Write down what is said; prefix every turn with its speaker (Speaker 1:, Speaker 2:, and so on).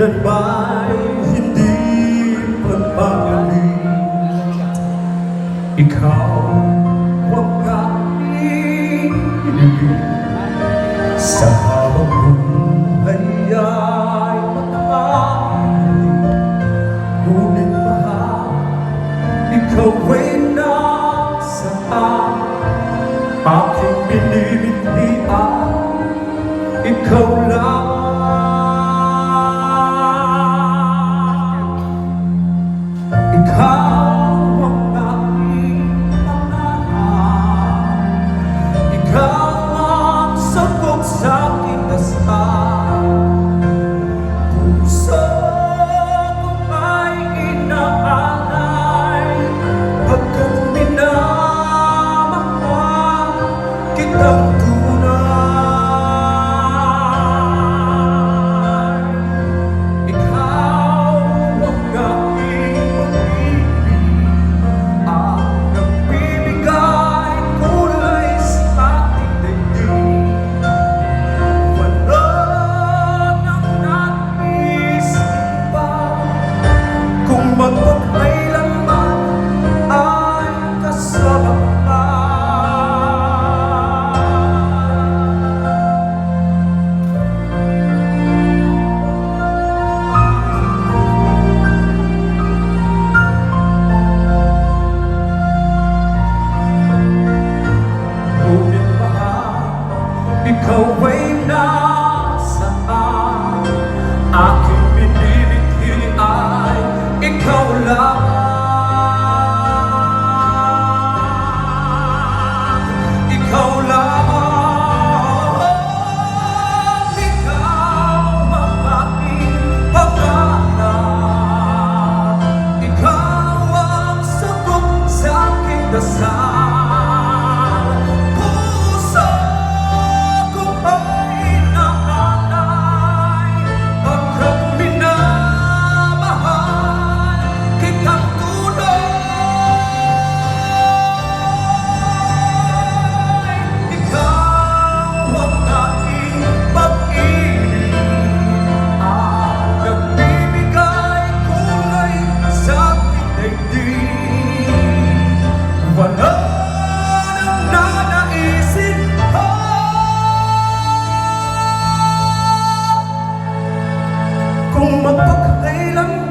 Speaker 1: Kailan ba'y hindi pagpapagaling? Ikaw ang aking inibig. Sa habang buhay ay matamaling. Ngunit mahal, ikaw ay nasaan. Aking binibigyan, ikaw lang. Ikaw ang aking pangarap. Ikaw ang sagot sa aking dasal. Puso ko ay inaalay, pagkat minamahal kitang tunay. Ikaw ang aking pag-ibig, ang nagbibigay kulay sa ating daigdig. Wala nang nais iba, kung magpakailanman ay kasama ka. Ngunit mahal, ikaw ay nasaan. Aking binibigyan ay ikaw lang. Ikaw lang. Ikaw ang aking pangarap. Ikaw ang sagot sa aking dasal. Puso ko ay inaalay, pagkat minamahal kitang tunay. Ikaw ang aking pag-ibig, ang nagbibigay kulay sa aking daigdig. Wala nang nanaisin pa, kung magpakailanman